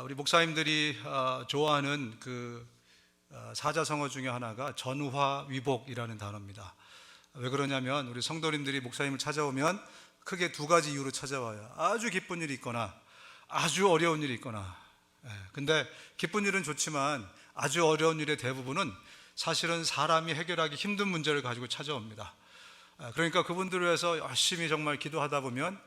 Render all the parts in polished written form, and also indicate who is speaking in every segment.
Speaker 1: 우리 목사님들이 좋아하는 그 사자성어 중에 하나가 전화위복이라는 단어입니다. 왜 그러냐면 우리 성도님들이 목사님을 찾아오면 크게 두 가지 이유로 찾아와요. 아주 기쁜 일이 있거나 아주 어려운 일이 있거나. 근데 기쁜 일은 좋지만 아주 어려운 일의 대부분은 사실은 사람이 해결하기 힘든 문제를 가지고 찾아옵니다. 그러니까 그분들을 위해서 열심히 정말 기도하다 보면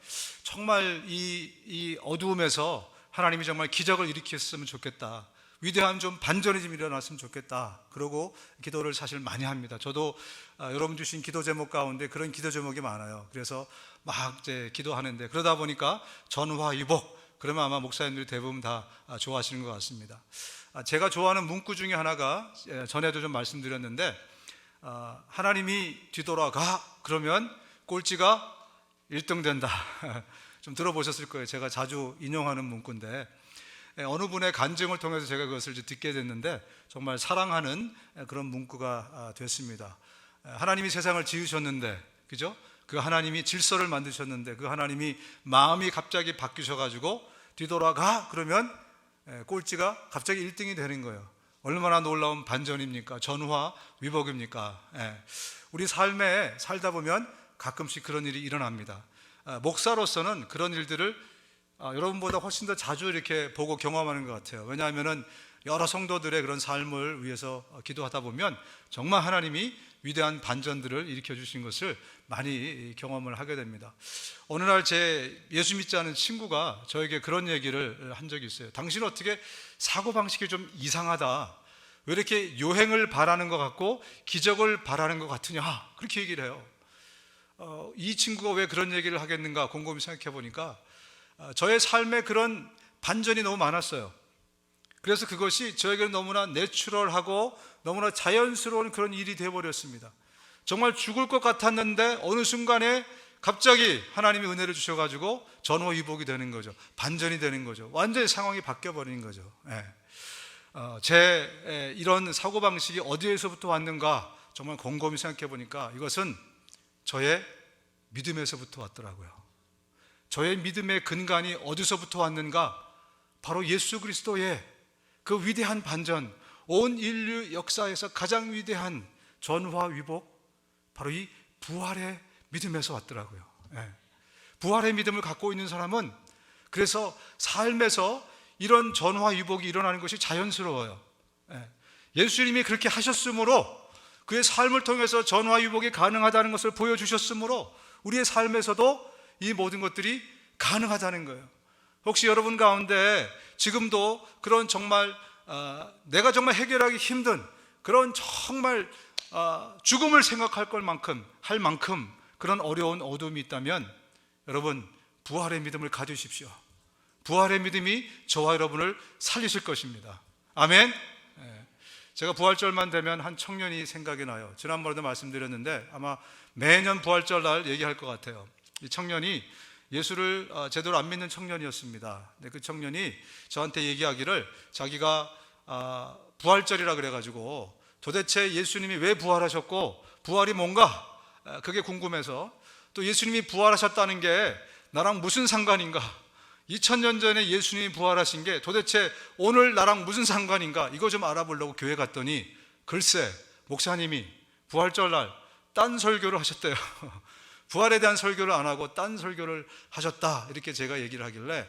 Speaker 1: 정말 이 어두움에서 하나님이 정말 기적을 일으켰으면 좋겠다, 위대한 좀 반전이 좀 일어났으면 좋겠다, 그러고 기도를 사실 많이 합니다. 저도 여러분 주신 기도 제목 가운데 그런 기도 제목이 많아요. 그래서 막 이제 기도하는데, 그러다 보니까 전화위복, 그러면 아마 목사님들이 대부분 다 좋아하시는 것 같습니다. 제가 좋아하는 문구 중에 하나가 전에도 좀 말씀드렸는데, 하나님이 뒤돌아가 그러면 꼴찌가 1등 된다. 좀 들어보셨을 거예요. 제가 자주 인용하는 문구인데, 어느 분의 간증을 통해서 제가 그것을 듣게 됐는데 정말 사랑하는 그런 문구가 됐습니다. 하나님이 세상을 지으셨는데, 그죠? 그 하나님이 질서를 만드셨는데 그 하나님이 마음이 갑자기 바뀌셔가지고 뒤돌아가 그러면 꼴찌가 갑자기 1등이 되는 거예요. 얼마나 놀라운 반전입니까? 전화위복입니까? 우리 삶에 살다 보면 가끔씩 그런 일이 일어납니다. 목사로서는 그런 일들을 여러분보다 훨씬 더 자주 이렇게 보고 경험하는 것 같아요. 왜냐하면 여러 성도들의 그런 삶을 위해서 기도하다 보면 정말 하나님이 위대한 반전들을 일으켜 주신 것을 많이 경험을 하게 됩니다. 어느 날 제 예수 믿지 않은 친구가 저에게 그런 얘기를 한 적이 있어요. 당신 어떻게 사고방식이 좀 이상하다, 왜 이렇게 요행을 바라는 것 같고 기적을 바라는 것 같으냐, 그렇게 얘기를 해요. 이 친구가 왜 그런 얘기를 하겠는가 곰곰이 생각해 보니까 저의 삶에 그런 반전이 너무 많았어요. 그래서 그것이 저에게는 너무나 내추럴하고 너무나 자연스러운 그런 일이 되어버렸습니다. 정말 죽을 것 같았는데 어느 순간에 갑자기 하나님이 은혜를 주셔가지고 전화위복이 되는 거죠. 반전이 되는 거죠. 완전히 상황이 바뀌어버리는 거죠. 제 이런 사고방식이 어디에서부터 왔는가 정말 곰곰이 생각해 보니까 이것은 저의 믿음에서부터 왔더라고요. 저의 믿음의 근간이 어디서부터 왔는가? 바로 예수 그리스도의 그 위대한 반전, 온 인류 역사에서 가장 위대한 전화위복, 바로 이 부활의 믿음에서 왔더라고요. 부활의 믿음을 갖고 있는 사람은 그래서 삶에서 이런 전화위복이 일어나는 것이 자연스러워요. 예수님이 그렇게 하셨으므로, 그의 삶을 통해서 전화위복이 가능하다는 것을 보여주셨으므로 우리의 삶에서도 이 모든 것들이 가능하다는 거예요. 혹시 여러분 가운데 지금도 그런 정말 내가 정말 해결하기 힘든 그런 정말 죽음을 생각할 할 만큼 그런 어려운 어둠이 있다면 여러분 부활의 믿음을 가지십시오. 부활의 믿음이 저와 여러분을 살리실 것입니다. 아멘. 제가 부활절만 되면 한 청년이 생각이 나요. 지난번에도 말씀드렸는데 아마 매년 부활절 날 얘기할 것 같아요. 이 청년이 예수를 제대로 안 믿는 청년이었습니다. 근데 그 청년이 저한테 얘기하기를 자기가 부활절이라 그래가지고 도대체 예수님이 왜 부활하셨고 부활이 뭔가 그게 궁금해서, 또 예수님이 부활하셨다는 게 나랑 무슨 상관인가, 2000년 전에 예수님이 부활하신 게 도대체 오늘 나랑 무슨 상관인가, 이거 좀 알아보려고 교회 갔더니 글쎄 목사님이 부활절날 딴 설교를 하셨대요. 부활에 대한 설교를 안 하고 딴 설교를 하셨다, 이렇게 제가 얘기를 하길래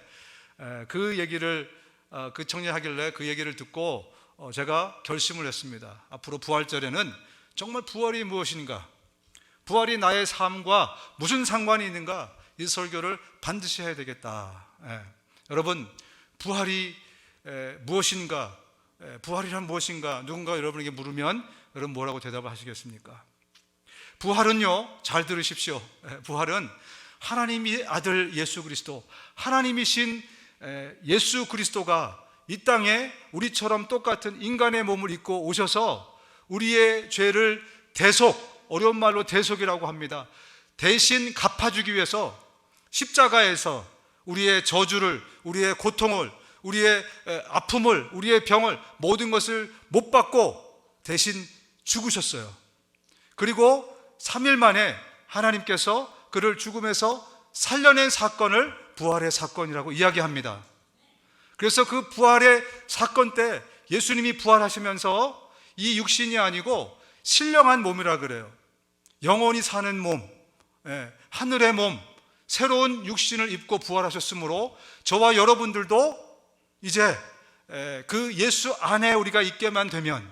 Speaker 1: 그 청년이 하길래 그 얘기를 듣고 제가 결심을 했습니다. 앞으로 부활절에는 정말 부활이 무엇인가, 부활이 나의 삶과 무슨 상관이 있는가, 이 설교를 반드시 해야 되겠다. 여러분 부활이 무엇인가, 부활이란 무엇인가 누군가 여러분에게 물으면 여러분 뭐라고 대답을 하시겠습니까? 부활은요, 잘 들으십시오. 부활은 하나님의 아들 예수 그리스도, 하나님이신 예수 그리스도가 이 땅에 우리처럼 똑같은 인간의 몸을 입고 오셔서 우리의 죄를 대속, 어려운 말로 대속이라고 합니다, 대신 갚아주기 위해서 십자가에서 우리의 저주를, 우리의 고통을, 우리의 아픔을, 우리의 병을, 모든 것을 못 받고 대신 죽으셨어요. 그리고 3일 만에 하나님께서 그를 죽음에서 살려낸 사건을 부활의 사건이라고 이야기합니다. 그래서 그 부활의 사건 때 예수님이 부활하시면서 이 육신이 아니고 신령한 몸이라 그래요. 영원히 사는 몸, 하늘의 몸, 새로운 육신을 입고 부활하셨으므로 저와 여러분들도 이제 그 예수 안에 우리가 있게만 되면,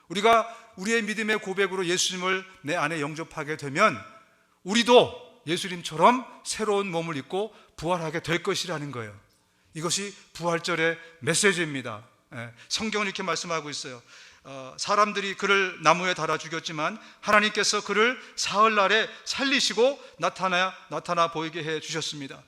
Speaker 1: 우리가 우리의 믿음의 고백으로 예수님을 내 안에 영접하게 되면 우리도 예수님처럼 새로운 몸을 입고 부활하게 될 것이라는 거예요. 이것이 부활절의 메시지입니다. 성경은 이렇게 말씀하고 있어요. 사람들이 그를 나무에 달아 죽였지만 하나님께서 그를 사흘날에 살리시고 나타나 보이게 해 주셨습니다.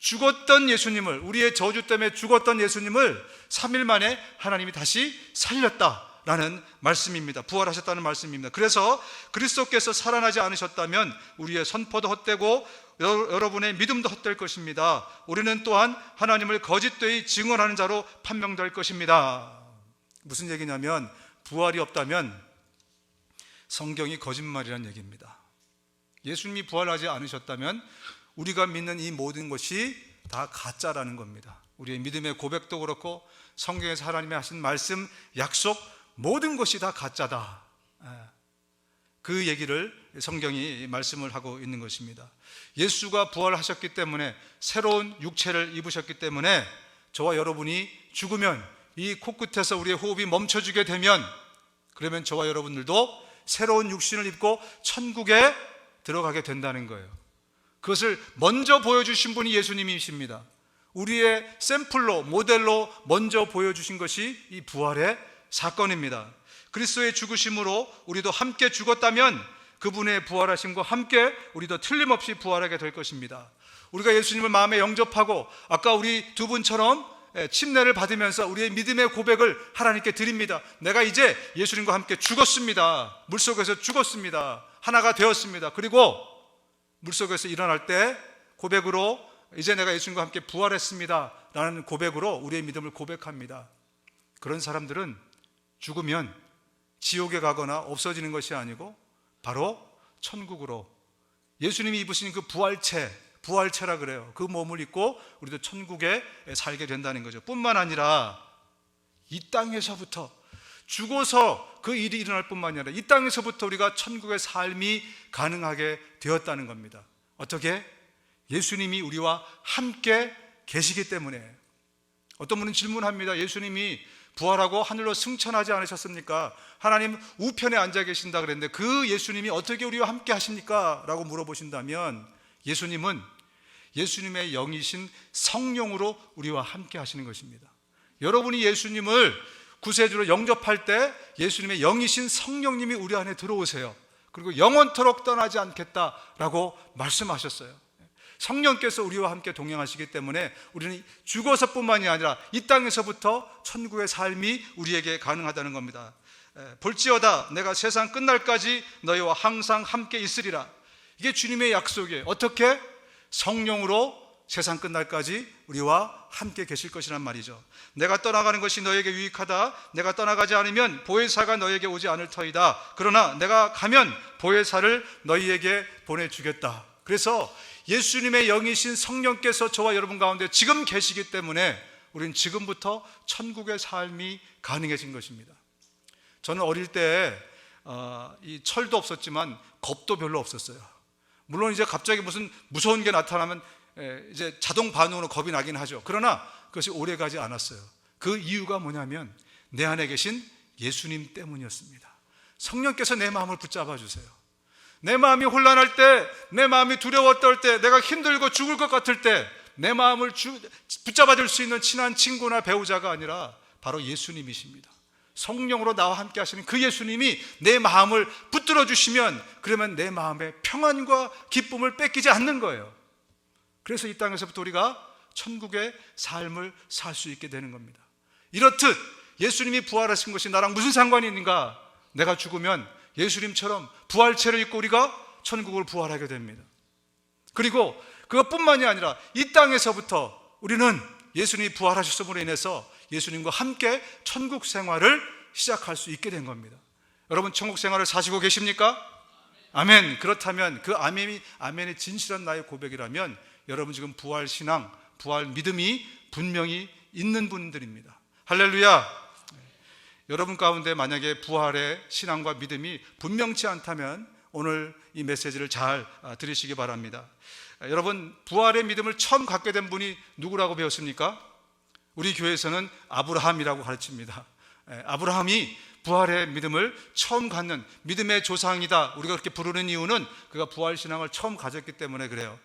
Speaker 1: 죽었던 예수님을, 우리의 저주 때문에 죽었던 예수님을 3일 만에 하나님이 다시 살렸다라는 말씀입니다. 부활하셨다는 말씀입니다. 그래서 그리스도께서 살아나지 않으셨다면 우리의 선포도 헛되고 여러분의 믿음도 헛될 것입니다. 우리는 또한 하나님을 거짓되이 증언하는 자로 판명될 것입니다. 무슨 얘기냐면, 부활이 없다면 성경이 거짓말이라는 얘기입니다. 예수님이 부활하지 않으셨다면 우리가 믿는 이 모든 것이 다 가짜라는 겁니다. 우리의 믿음의 고백도 그렇고 성경에서 하나님이 하신 말씀, 약속, 모든 것이 다 가짜다. 그 얘기를 성경이 말씀을 하고 있는 것입니다. 예수가 부활하셨기 때문에, 새로운 육체를 입으셨기 때문에 저와 여러분이 죽으면, 이 코끝에서 우리의 호흡이 멈춰지게 되면, 그러면 저와 여러분들도 새로운 육신을 입고 천국에 들어가게 된다는 거예요. 그것을 먼저 보여주신 분이 예수님이십니다. 우리의 샘플로, 모델로 먼저 보여주신 것이 이 부활의 사건입니다. 그리스도의 죽으심으로 우리도 함께 죽었다면 그분의 부활하심과 함께 우리도 틀림없이 부활하게 될 것입니다. 우리가 예수님을 마음에 영접하고 아까 우리 두 분처럼 침례를 받으면서 우리의 믿음의 고백을 하나님께 드립니다. 내가 이제 예수님과 함께 죽었습니다. 물속에서 죽었습니다. 하나가 되었습니다. 그리고 물속에서 일어날 때 고백으로 이제 내가 예수님과 함께 부활했습니다 라는 고백으로 우리의 믿음을 고백합니다. 그런 사람들은 죽으면 지옥에 가거나 없어지는 것이 아니고 바로 천국으로, 예수님이 입으신 그 부활체라 그래요. 그 몸을 입고 우리도 천국에 살게 된다는 거죠. 뿐만 아니라 이 땅에서부터, 죽어서 그 일이 일어날 뿐만 아니라 이 땅에서부터 우리가 천국의 삶이 가능하게 되었다는 겁니다. 어떻게? 예수님이 우리와 함께 계시기 때문에. 어떤 분은 질문합니다. 예수님이 부활하고 하늘로 승천하지 않으셨습니까? 하나님 우편에 앉아 계신다 그랬는데 그 예수님이 어떻게 우리와 함께 하십니까? 라고 물어보신다면, 예수님은 예수님의 영이신 성령으로 우리와 함께 하시는 것입니다. 여러분이 예수님을 구세주로 영접할 때 예수님의 영이신 성령님이 우리 안에 들어오세요. 그리고 영원토록 떠나지 않겠다라고 말씀하셨어요. 성령께서 우리와 함께 동행하시기 때문에 우리는 죽어서뿐만이 아니라 이 땅에서부터 천국의 삶이 우리에게 가능하다는 겁니다. 볼지어다 내가 세상 끝날까지 너희와 항상 함께 있으리라. 이게 주님의 약속이에요. 어떻게? 성령으로 세상 끝날까지 우리와 함께 계실 것이란 말이죠. 내가 떠나가는 것이 너에게 유익하다. 내가 떠나가지 않으면 보혜사가 너에게 오지 않을 터이다. 그러나 내가 가면 보혜사를 너희에게 보내주겠다. 그래서 예수님의 영이신 성령께서 저와 여러분 가운데 지금 계시기 때문에 우리는 지금부터 천국의 삶이 가능해진 것입니다. 저는 어릴 때 이 철도 없었지만 겁도 별로 없었어요. 물론 이제 갑자기 무슨 무서운 게 나타나면 이제 자동 반응으로 겁이 나긴 하죠. 그러나 그것이 오래 가지 않았어요. 그 이유가 뭐냐면 내 안에 계신 예수님 때문이었습니다. 성령께서 내 마음을 붙잡아 주세요. 내 마음이 혼란할 때, 내 마음이 두려워 떨 때, 내가 힘들고 죽을 것 같을 때 내 마음을 붙잡아 줄 수 있는 친한 친구나 배우자가 아니라 바로 예수님이십니다. 성령으로 나와 함께 하시는 그 예수님이 내 마음을 붙들어 주시면 그러면 내 마음의 평안과 기쁨을 뺏기지 않는 거예요. 그래서 이 땅에서부터 우리가 천국의 삶을 살 수 있게 되는 겁니다. 이렇듯 예수님이 부활하신 것이 나랑 무슨 상관이 있는가? 내가 죽으면 예수님처럼 부활체를 입고 우리가 천국을 부활하게 됩니다. 그리고 그것뿐만이 아니라 이 땅에서부터 우리는 예수님이 부활하셨음으로 인해서 예수님과 함께 천국 생활을 시작할 수 있게 된 겁니다. 여러분 천국 생활을 사시고 계십니까? 아멘. 그렇다면 그 아멘이 진실한 나의 고백이라면 여러분 지금 부활 신앙, 부활 믿음이 분명히 있는 분들입니다. 할렐루야. 여러분 가운데 만약에 부활의 신앙과 믿음이 분명치 않다면 오늘 이 메시지를 잘 들으시기 바랍니다. 여러분, 부활의 믿음을 처음 갖게 된 분이 누구라고 배웠습니까? 우리 교회에서는 아브라함이라고 가르칩니다. 아브라함이 부활의 믿음을 처음 갖는 믿음의 조상이다, 우리가 그렇게 부르는 이유는 그가 부활 신앙을 처음 가졌기 때문에 그래요.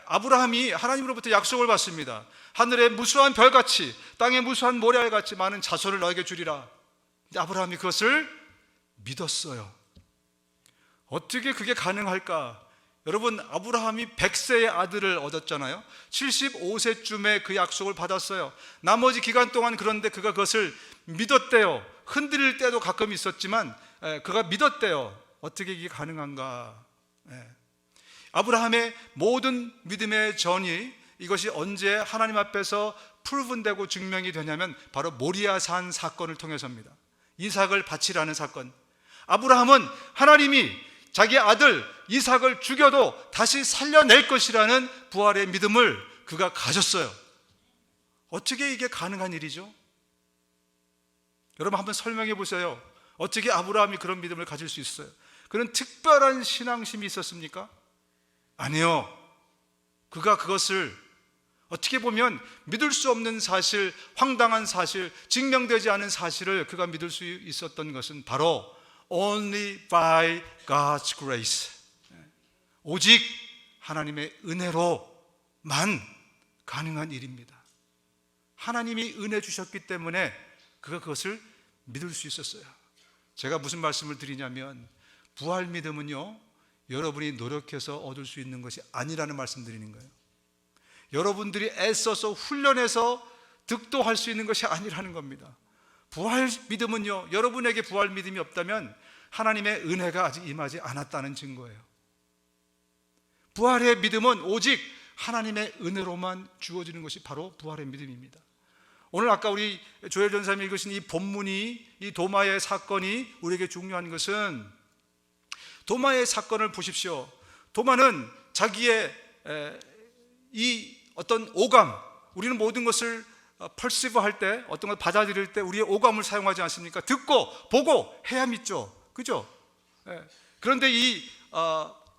Speaker 1: 아브라함이 하나님으로부터 약속을 받습니다. 하늘의 무수한 별같이 땅의 무수한 모래알같이 많은 자손을 너에게 주리라. 근데 아브라함이 그것을 믿었어요. 어떻게 그게 가능할까? 여러분, 아브라함이 100세의 아들을 얻었잖아요. 75세쯤에 그 약속을 받았어요. 나머지 기간 동안 그런데 그가 그것을 믿었대요. 흔들릴 때도 가끔 있었지만 그가 믿었대요. 어떻게 이게 가능한가? 아브라함의 모든 믿음의 전이 이것이 언제 하나님 앞에서 프루븐되고 증명이 되냐면 바로 모리아산 사건을 통해서입니다. 이삭을 바치라는 사건. 아브라함은 하나님이 자기 아들 이삭을 죽여도 다시 살려낼 것이라는 부활의 믿음을 그가 가졌어요. 어떻게 이게 가능한 일이죠? 여러분 한번 설명해 보세요. 어떻게 아브라함이 그런 믿음을 가질 수 있어요? 그런 특별한 신앙심이 있었습니까? 아니요. 그가 그것을 어떻게 보면 믿을 수 없는 사실, 황당한 사실, 증명되지 않은 사실을 그가 믿을 수 있었던 것은 바로 Only by God's grace, 오직 하나님의 은혜로만 가능한 일입니다. 하나님이 은혜 주셨기 때문에 그가 그것을 믿을 수 있었어요. 제가 무슨 말씀을 드리냐면 부활 믿음은요, 여러분이 노력해서 얻을 수 있는 것이 아니라는 말씀 드리는 거예요. 여러분들이 애써서 훈련해서 득도할 수 있는 것이 아니라는 겁니다. 부활 믿음은요, 여러분에게 부활 믿음이 없다면 하나님의 은혜가 아직 임하지 않았다는 증거예요. 부활의 믿음은 오직 하나님의 은혜로만 주어지는 것이 바로 부활의 믿음입니다. 오늘 아까 우리 조엘 전사님이 읽으신 이 본문이, 이 도마의 사건이 우리에게 중요한 것은, 도마의 사건을 보십시오. 도마는 자기의 이 어떤 오감, 우리는 모든 것을 perceive 할 때, 어떤 걸 받아들일 때 우리의 오감을 사용하지 않습니까? 듣고 보고 해야 믿죠. 그죠? 그런데 이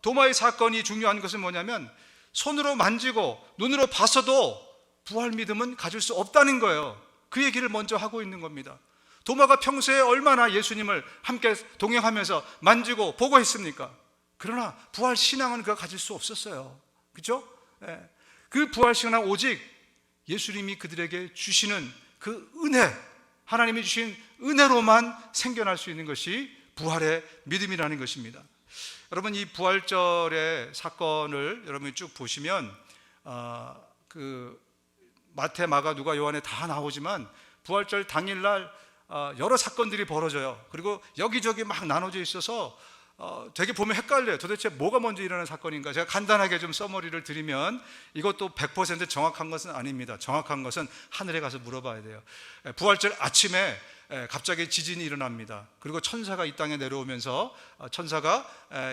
Speaker 1: 도마의 사건이 중요한 것은 뭐냐면 손으로 만지고 눈으로 봤어도 부활 믿음은 가질 수 없다는 거예요. 그 얘기를 먼저 하고 있는 겁니다. 도마가 평소에 얼마나 예수님을 함께 동행하면서 만지고 보고 했습니까? 그러나 부활 신앙은 그가 가질 수 없었어요. 그죠? 그 부활 신앙은 오직 예수님이 그들에게 주시는 그 은혜, 하나님이 주신 은혜로만 생겨날 수 있는 것이 부활의 믿음이라는 것입니다. 여러분, 이 부활절의 사건을 여러분이 쭉 보시면 그 마태, 마가, 누가, 요한에 다 나오지만 부활절 당일날 여러 사건들이 벌어져요. 그리고 여기저기 막 나눠져 있어서 되게 보면 헷갈려요. 도대체 뭐가 먼저 일어나는 사건인가? 제가 간단하게 좀 서머리를 드리면, 이것도 100% 정확한 것은 아닙니다. 정확한 것은 하늘에 가서 물어봐야 돼요. 부활절 아침에 갑자기 지진이 일어납니다. 그리고 천사가 이 땅에 내려오면서 천사가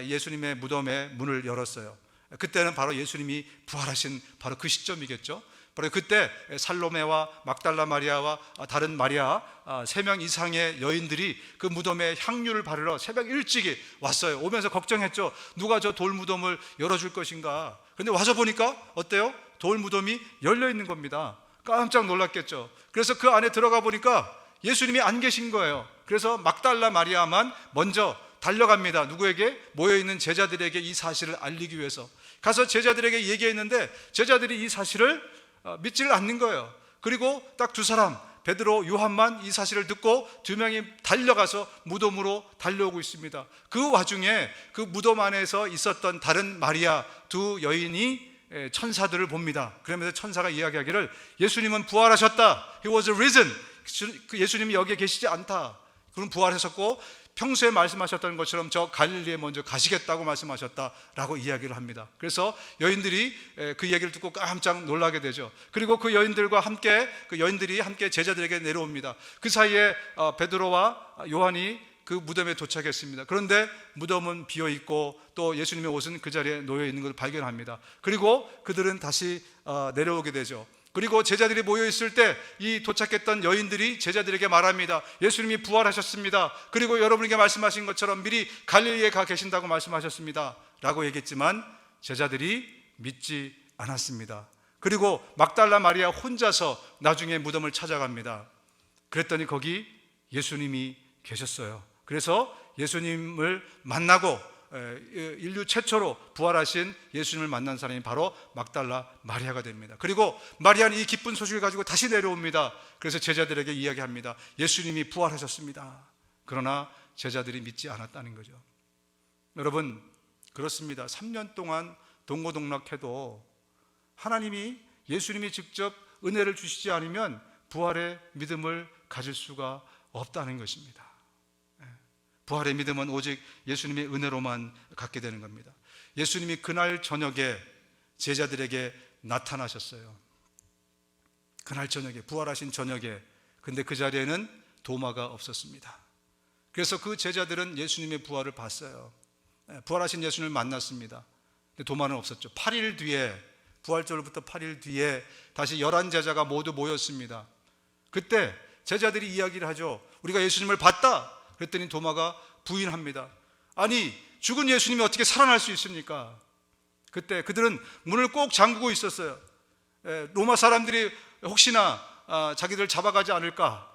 Speaker 1: 예수님의 무덤의 문을 열었어요. 그때는 바로 예수님이 부활하신 바로 그 시점이겠죠. 바로 그때 살로메와 막달라 마리아와 다른 마리아 3명 이상의 여인들이 그 무덤에 향유를 바르러 새벽 일찍이 왔어요. 오면서 걱정했죠. 누가 저 돌 무덤을 열어줄 것인가. 그런데 와서 보니까 어때요? 돌 무덤이 열려 있는 겁니다. 깜짝 놀랐겠죠. 그래서 그 안에 들어가 보니까 예수님이 안 계신 거예요. 그래서 막달라 마리아만 먼저 달려갑니다. 누구에게? 모여있는 제자들에게 이 사실을 알리기 위해서 가서 제자들에게 얘기했는데 제자들이 이 사실을 믿지를 않는 거예요. 그리고 딱 2사람, 베드로, 요한만 이 사실을 듣고 2명이 달려가서 무덤으로 달려오고 있습니다. 그 와중에 그 무덤 안에서 있었던 다른 마리아 2 여인이 천사들을 봅니다. 그러면서 천사가 이야기하기를 예수님은 부활하셨다. He was risen. 예수님이 여기에 계시지 않다. 그럼 부활하셨고 평소에 말씀하셨던 것처럼 저 갈릴리에 먼저 가시겠다고 말씀하셨다라고 이야기를 합니다. 그래서 여인들이 그 얘기를 듣고 깜짝 놀라게 되죠. 그리고 그 여인들과 함께, 그 여인들이 함께 제자들에게 내려옵니다. 그 사이에 베드로와 요한이 그 무덤에 도착했습니다. 그런데 무덤은 비어 있고 또 예수님의 옷은 그 자리에 놓여 있는 것을 발견합니다. 그리고 그들은 다시 내려오게 되죠. 그리고 제자들이 모여 있을 때 이 도착했던 여인들이 제자들에게 말합니다. 예수님이 부활하셨습니다. 그리고 여러분에게 말씀하신 것처럼 미리 갈릴리에 가 계신다고 말씀하셨습니다 라고 얘기했지만 제자들이 믿지 않았습니다. 그리고 막달라 마리아 혼자서 나중에 무덤을 찾아갑니다. 그랬더니 거기 예수님이 계셨어요. 그래서 예수님을 만나고 인류 최초로 부활하신 예수님을 만난 사람이 바로 막달라 마리아가 됩니다. 그리고 마리아는 이 기쁜 소식을 가지고 다시 내려옵니다. 그래서 제자들에게 이야기합니다. 예수님이 부활하셨습니다. 그러나 제자들이 믿지 않았다는 거죠. 여러분, 그렇습니다. 3년 동안 동고동락해도 하나님이, 예수님이 직접 은혜를 주시지 않으면 부활의 믿음을 가질 수가 없다는 것입니다. 부활의 믿음은 오직 예수님의 은혜로만 갖게 되는 겁니다. 예수님이 그날 저녁에 제자들에게 나타나셨어요. 그날 저녁에, 부활하신 저녁에. 근데 그 자리에는 도마가 없었습니다. 그래서 그 제자들은 예수님의 부활을 봤어요. 부활하신 예수님을 만났습니다. 근데 도마는 없었죠. 8일 뒤에, 부활절부터 8일 뒤에 다시 11제자가 모두 모였습니다. 그때 제자들이 이야기를 하죠. 우리가 예수님을 봤다. 그랬더니 도마가 부인합니다. 아니, 죽은 예수님이 어떻게 살아날 수 있습니까? 그때 그들은 문을 꼭 잠그고 있었어요. 로마 사람들이 혹시나 자기들 잡아가지 않을까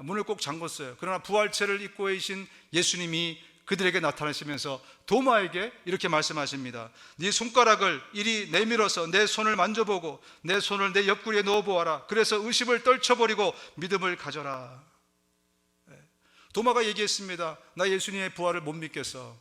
Speaker 1: 문을 꼭 잠궜어요. 그러나 부활체를 입고 계신 예수님이 그들에게 나타나시면서 도마에게 이렇게 말씀하십니다. 네 손가락을 이리 내밀어서 내 손을 만져보고 내 손을 내 옆구리에 넣어보아라. 그래서 의심을 떨쳐버리고 믿음을 가져라. 도마가 얘기했습니다. 나 예수님의 부활을 못 믿겠어.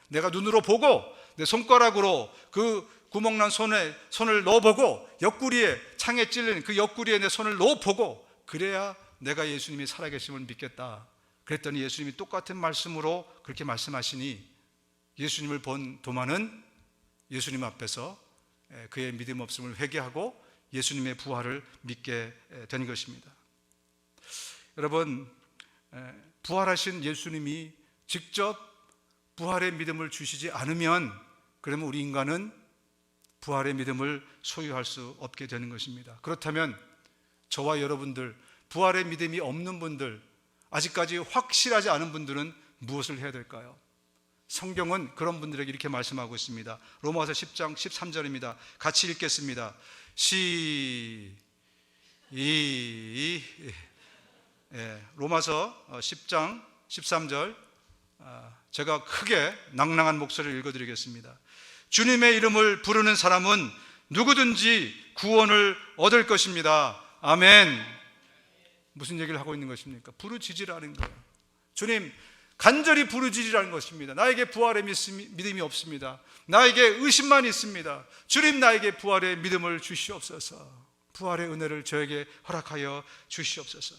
Speaker 1: 내가 눈으로 보고 내 손가락으로 그 구멍난 손을 넣어보고 옆구리에, 창에 찔린 그 옆구리에 내 손을 넣어보고 그래야 내가 예수님이 살아계심을 믿겠다. 그랬더니 예수님이 똑같은 말씀으로 그렇게 말씀하시니 예수님을 본 도마는 예수님 앞에서 그의 믿음 없음을 회개하고 예수님의 부활을 믿게 된 것입니다. 여러분, 부활하신 예수님이 직접 부활의 믿음을 주시지 않으면 그러면 우리 인간은 부활의 믿음을 소유할 수 없게 되는 것입니다. 그렇다면 저와 여러분들, 부활의 믿음이 없는 분들, 아직까지 확실하지 않은 분들은 무엇을 해야 될까요? 성경은 그런 분들에게 이렇게 말씀하고 있습니다. 로마서 10장 13절입니다. 같이 읽겠습니다. 로마서 10장 13절, 제가 크게 낭낭한 목소리를 읽어드리겠습니다. 주님의 이름을 부르는 사람은 누구든지 구원을 얻을 것입니다. 아멘. 무슨 얘기를 하고 있는 것입니까? 부르짖으라는 거예요. 주님, 간절히 부르짖으라는 것입니다. 나에게 부활의 믿음이 없습니다. 나에게 의심만 있습니다. 주님, 나에게 부활의 믿음을 주시옵소서. 부활의 은혜를 저에게 허락하여 주시옵소서.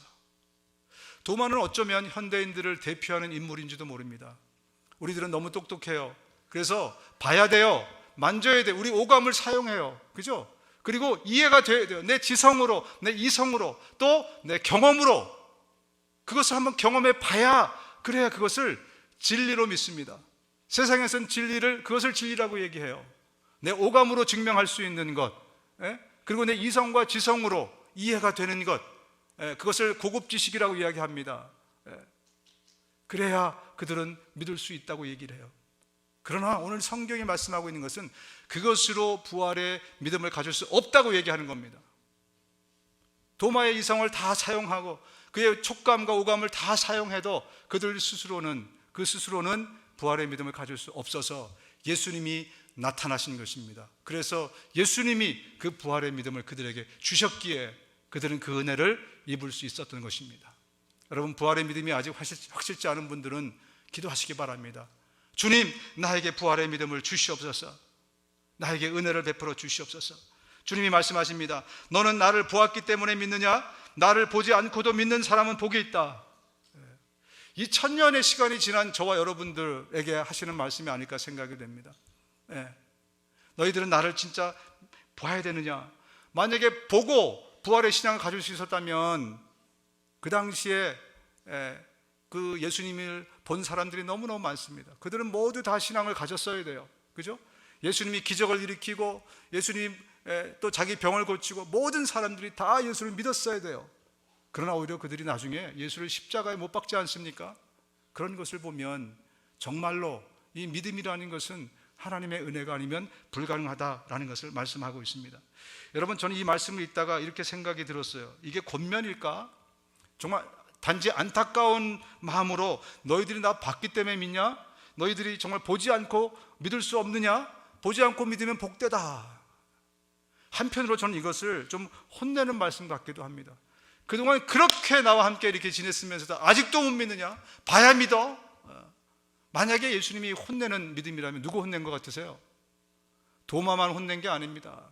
Speaker 1: 도마는 어쩌면 현대인들을 대표하는 인물인지도 모릅니다. 우리들은 너무 똑똑해요. 그래서 봐야 돼요. 만져야 돼요. 우리 오감을 사용해요. 그죠? 그리고 이해가 돼야 돼요. 내 지성으로, 내 이성으로, 또 내 경험으로 그것을 한번 경험해 봐야, 그래야 그것을 진리로 믿습니다. 세상에서는 그것을 진리라고 얘기해요. 내 오감으로 증명할 수 있는 것, 그리고 내 이성과 지성으로 이해가 되는 것, 그것을 고급 지식이라고 이야기합니다. 그래야 그들은 믿을 수 있다고 얘기를 해요. 그러나 오늘 성경이 말씀하고 있는 것은 그것으로 부활의 믿음을 가질 수 없다고 얘기하는 겁니다. 도마의 이성을 다 사용하고 그의 촉감과 오감을 다 사용해도 그 스스로는 부활의 믿음을 가질 수 없어서 예수님이 나타나신 것입니다. 그래서 예수님이 그 부활의 믿음을 그들에게 주셨기에 그들은 그 은혜를 입을 수 있었던 것입니다. 여러분, 부활의 믿음이 아직 확실치 않은 분들은 기도하시기 바랍니다. 주님, 나에게 부활의 믿음을 주시옵소서. 나에게 은혜를 베풀어 주시옵소서. 주님이 말씀하십니다. 너는 나를 보았기 때문에 믿느냐? 나를 보지 않고도 믿는 사람은 복이 있다. 이 1000년의 시간이 지난 저와 여러분들에게 하시는 말씀이 아닐까 생각이 됩니다. 너희들은 나를 진짜 봐야 되느냐? 만약에 보고 부활의 신앙을 가질 수 있었다면 그 당시에 그 예수님을 본 사람들이 너무너무 많습니다. 그들은 모두 다 신앙을 가졌어야 돼요. 그죠? 예수님이 기적을 일으키고 예수님 또 자기 병을 고치고 모든 사람들이 다 예수를 믿었어야 돼요. 그러나 오히려 그들이 나중에 예수를 십자가에 못 박지 않습니까? 그런 것을 보면 정말로 이 믿음이라는 것은 하나님의 은혜가 아니면 불가능하다라는 것을 말씀하고 있습니다. 여러분, 저는 이 말씀을 읽다가 이렇게 생각이 들었어요. 이게 권면일까? 정말 단지 안타까운 마음으로 너희들이 나 봤기 때문에 믿냐? 너희들이 정말 보지 않고 믿을 수 없느냐? 보지 않고 믿으면 복되다. 한편으로 저는 이것을 좀 혼내는 말씀 같기도 합니다. 그동안 그렇게 나와 함께 이렇게 지냈으면서도 아직도 못 믿느냐? 봐야 믿어? 만약에 예수님이 혼내는 믿음이라면 누구 혼낸 것 같으세요? 도마만 혼낸 게 아닙니다.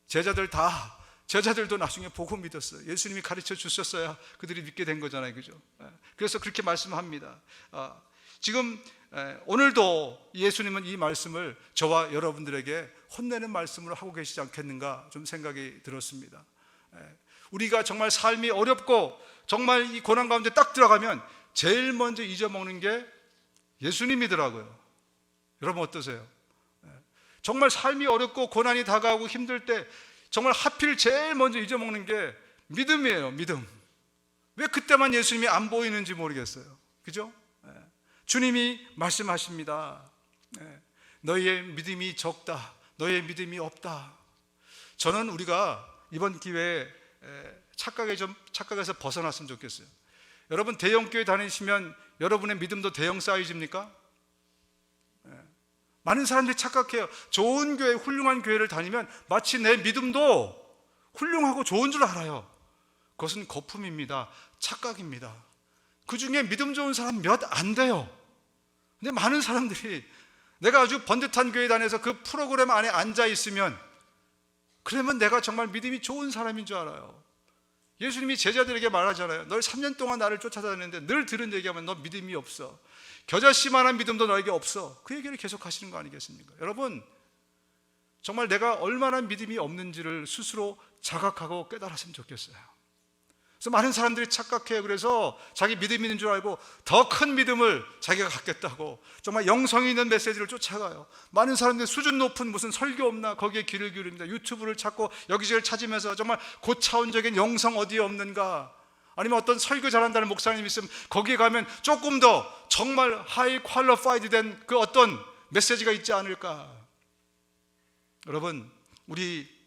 Speaker 1: 제자들도 나중에 보고 믿었어요. 예수님이 가르쳐 주셨어야 그들이 믿게 된 거잖아요, 그죠? 그래서 그렇게 말씀합니다. 지금 오늘도 예수님은 이 말씀을 저와 여러분들에게 혼내는 말씀으로 하고 계시지 않겠는가 좀 생각이 들었습니다. 우리가 정말 삶이 어렵고 정말 이 고난 가운데 딱 들어가면 제일 먼저 잊어먹는 게 예수님이더라고요. 여러분 어떠세요? 정말 삶이 어렵고 고난이 다가오고 힘들 때 정말 하필 제일 먼저 잊어먹는 게 믿음이에요. 믿음. 왜 그때만 예수님이 안 보이는지 모르겠어요. 그죠? 주님이 말씀하십니다. 너희의 믿음이 적다. 너희의 믿음이 없다. 저는 우리가 이번 기회에 착각에서 벗어났으면 좋겠어요. 여러분, 대형교회 다니시면 여러분의 믿음도 대형 사이즈입니까? 많은 사람들이 착각해요. 좋은 교회, 훌륭한 교회를 다니면 마치 내 믿음도 훌륭하고 좋은 줄 알아요. 그것은 거품입니다. 착각입니다. 그 중에 믿음 좋은 사람 몇 안 돼요. 근데 많은 사람들이 내가 아주 번듯한 교회 다녀서 그 프로그램 안에 앉아 있으면 그러면 내가 정말 믿음이 좋은 사람인 줄 알아요. 예수님이 제자들에게 말하잖아요. 널 3년 동안 나를 쫓아다녔는데 늘 들은 얘기하면 너 믿음이 없어. 겨자씨만한 믿음도 너에게 없어. 그 얘기를 계속 하시는 거 아니겠습니까? 여러분, 정말 내가 얼마나 믿음이 없는지를 스스로 자각하고 깨달았으면 좋겠어요. 그래서 많은 사람들이 착각해요. 그래서 자기 믿음이 있는 줄 알고 더 큰 믿음을 자기가 갖겠다고 정말 영성이 있는 메시지를 쫓아가요. 많은 사람들이 수준 높은 무슨 설교 없나 거기에 귀를 기울입니다. 유튜브를 찾고 여기저기를 찾으면서 정말 고차원적인 영성 어디에 없는가, 아니면 어떤 설교 잘한다는 목사님 있으면 거기에 가면 조금 더 정말 하이 퀄리파이드 된 그 어떤 메시지가 있지 않을까. 여러분, 우리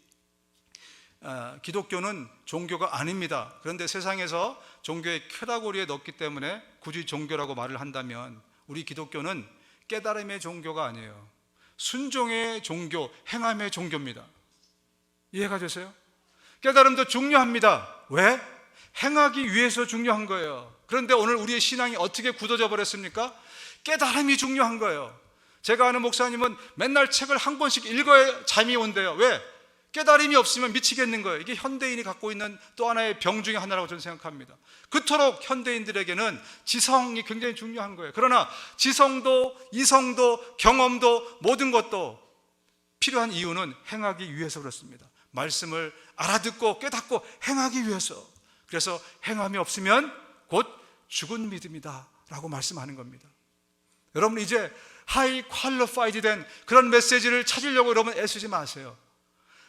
Speaker 1: 기독교는 종교가 아닙니다. 그런데 세상에서 종교의 카테고리에 넣기 때문에 굳이 종교라고 말을 한다면 우리 기독교는 깨달음의 종교가 아니에요. 순종의 종교, 행함의 종교입니다. 이해가 되세요? 깨달음도 중요합니다. 왜? 행하기 위해서 중요한 거예요. 그런데 오늘 우리의 신앙이 어떻게 굳어져 버렸습니까? 깨달음이 중요한 거예요. 제가 아는 목사님은 맨날 책을 한 권씩 읽어야 잠이 온대요. 왜? 깨달음이 없으면 미치겠는 거예요. 이게 현대인이 갖고 있는 또 하나의 병 중에 하나라고 저는 생각합니다. 그토록 현대인들에게는 지성이 굉장히 중요한 거예요. 그러나 지성도 이성도 경험도 모든 것도 필요한 이유는 행하기 위해서 그렇습니다. 말씀을 알아듣고 깨닫고 행하기 위해서. 그래서 행함이 없으면 곧 죽은 믿음이다 라고 말씀하는 겁니다. 여러분, 이제 하이 퀄리파이드 된 그런 메시지를 찾으려고 여러분 애쓰지 마세요.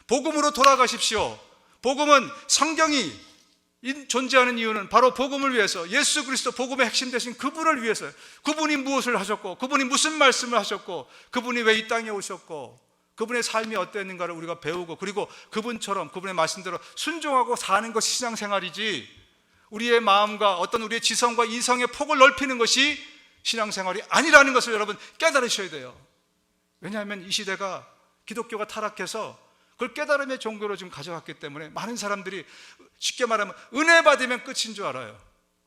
Speaker 1: 복음으로 돌아가십시오. 복음은, 성경이 존재하는 이유는 바로 복음을 위해서, 예수 그리스도 복음의 핵심 되신 그분을 위해서요. 그분이 무엇을 하셨고, 그분이 무슨 말씀을 하셨고, 그분이 왜 이 땅에 오셨고, 그분의 삶이 어땠는가를 우리가 배우고, 그리고 그분처럼 그분의 말씀대로 순종하고 사는 것이 신앙생활이지, 우리의 마음과 어떤 우리의 지성과 이성의 폭을 넓히는 것이 신앙생활이 아니라는 것을 여러분 깨달으셔야 돼요. 왜냐하면 이 시대가 기독교가 타락해서 그걸 깨달음의 종교로 지금 가져갔기 때문에 많은 사람들이 쉽게 말하면 은혜 받으면 끝인 줄 알아요.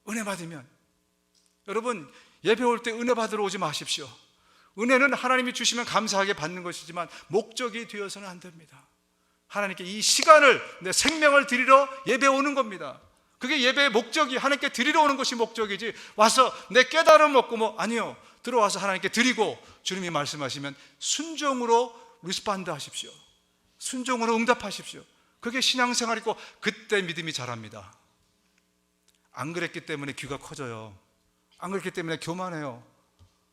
Speaker 1: 은혜 받으면. 여러분, 예배 올 때 은혜 받으러 오지 마십시오. 은혜는 하나님이 주시면 감사하게 받는 것이지만 목적이 되어서는 안 됩니다. 하나님께 이 시간을, 내 생명을 드리러 예배 오는 겁니다. 그게 예배의 목적이, 하나님께 드리러 오는 것이 목적이지 와서 내 깨달음 얻고 아니요. 들어와서 하나님께 드리고 주님이 말씀하시면 순종으로 리스판드 하십시오. 순종으로 응답하십시오. 그게 신앙생활이고 그때 믿음이 자랍니다. 안 그랬기 때문에 귀가 커져요. 안 그랬기 때문에 교만해요.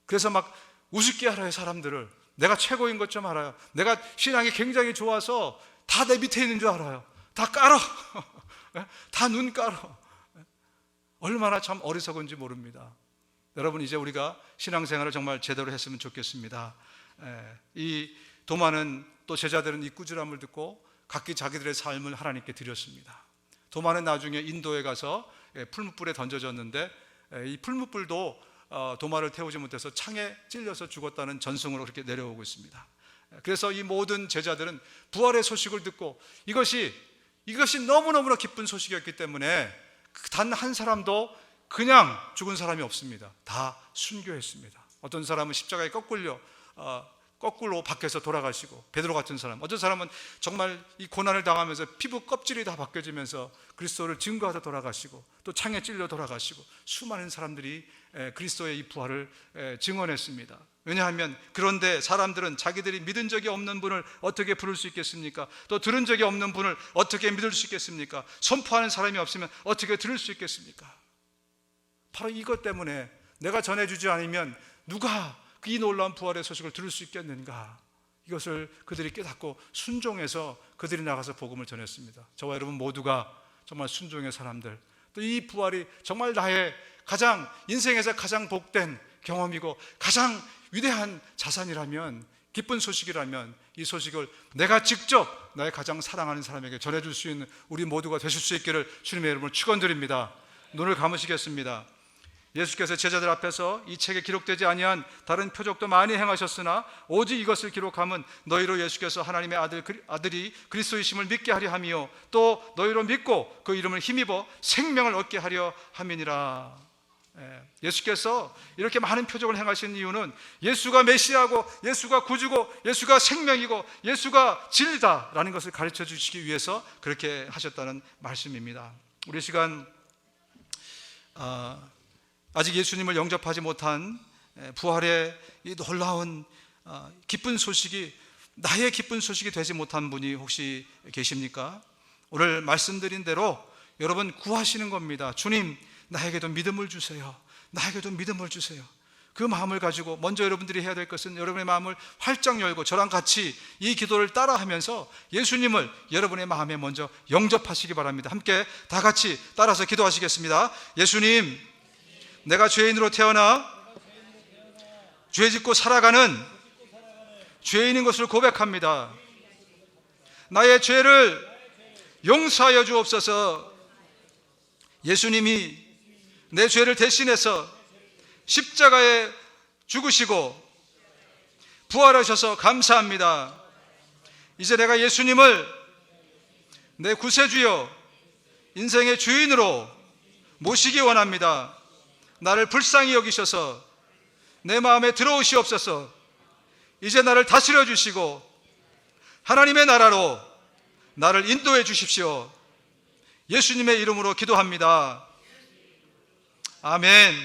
Speaker 1: 그래서 막 우습게 알아요, 사람들을. 내가 최고인 것 좀 알아요. 내가 신앙이 굉장히 좋아서 다 내 밑에 있는 줄 알아요. 다 깔어. 다 눈 깔어. 얼마나 참 어리석은지 모릅니다. 여러분, 이제 우리가 신앙생활을 정말 제대로 했으면 좋겠습니다. 이 도마는 또 제자들은 이 꾸지람을 듣고 각기 자기들의 삶을 하나님께 드렸습니다. 도마는 나중에 인도에 가서 풀무불에 던져졌는데 이 풀무불도 도마를 태우지 못해서 창에 찔려서 죽었다는 전승으로 그렇게 내려오고 있습니다. 그래서 이 모든 제자들은 부활의 소식을 듣고 이것이 너무너무나 기쁜 소식이었기 때문에 단 한 사람도 그냥 죽은 사람이 없습니다. 다 순교했습니다. 어떤 사람은 십자가에 거꾸로 밖에서 돌아가시고, 베드로 같은 사람, 어떤 사람은 정말 이 고난을 당하면서 피부 껍질이 다 벗겨지면서 그리스도를 증거하다 돌아가시고, 또 창에 찔려 돌아가시고, 수많은 사람들이 그리스도의 이 부활을 증언했습니다. 왜냐하면 그런데 사람들은 자기들이 믿은 적이 없는 분을 어떻게 부를 수 있겠습니까? 또 들은 적이 없는 분을 어떻게 믿을 수 있겠습니까? 선포하는 사람이 없으면 어떻게 들을 수 있겠습니까? 바로 이것 때문에 내가 전해주지 않으면 누가 이 놀라운 부활의 소식을 들을 수 있겠는가? 이것을 그들이 깨닫고 순종해서 그들이 나가서 복음을 전했습니다. 저와 여러분 모두가 정말 순종의 사람들, 또 이 부활이 정말 나의 인생에서 가장 복된 경험이고 가장 위대한 자산이라면, 기쁜 소식이라면, 이 소식을 내가 직접 나의 가장 사랑하는 사람에게 전해줄 수 있는 우리 모두가 되실 수 있기를 주님의 이름으로 축원드립니다. 눈을 감으시겠습니다. 예수께서 제자들 앞에서 이 책에 기록되지 아니한 다른 표적도 많이 행하셨으나 오직 이것을 기록함은 너희로 예수께서 하나님의 아들이 그리스도이심을 믿게 하려 함이요 또 너희로 믿고 그 이름을 힘입어 생명을 얻게 하려 함이니라. 예수께서 이렇게 많은 표적을 행하신 이유는 예수가 메시아고, 예수가 구주고, 예수가 생명이고, 예수가 진리다라는 것을 가르쳐 주시기 위해서 그렇게 하셨다는 말씀입니다. 우리 시간 아직 예수님을 영접하지 못한 부활의 이 놀라운 기쁜 소식이 나의 기쁜 소식이 되지 못한 분이 혹시 계십니까? 오늘 말씀드린 대로 여러분 구하시는 겁니다. 주님, 나에게도 믿음을 주세요. 나에게도 믿음을 주세요. 그 마음을 가지고 먼저 여러분들이 해야 될 것은 여러분의 마음을 활짝 열고 저랑 같이 이 기도를 따라하면서 예수님을 여러분의 마음에 먼저 영접하시기 바랍니다. 함께 다 같이 따라서 기도하시겠습니다. 예수님, 내가 죄인으로 태어나 죄 짓고 살아가는 죄인인 것을 고백합니다. 나의 죄를 용서하여 주옵소서. 예수님이 내 죄를 대신해서 십자가에 죽으시고 부활하셔서 감사합니다. 이제 내가 예수님을 내 구세주여, 인생의 주인으로 모시기 원합니다. 나를 불쌍히 여기셔서 내 마음에 들어오시옵소서. 이제 나를 다스려 주시고 하나님의 나라로 나를 인도해 주십시오. 예수님의 이름으로 기도합니다. 아멘.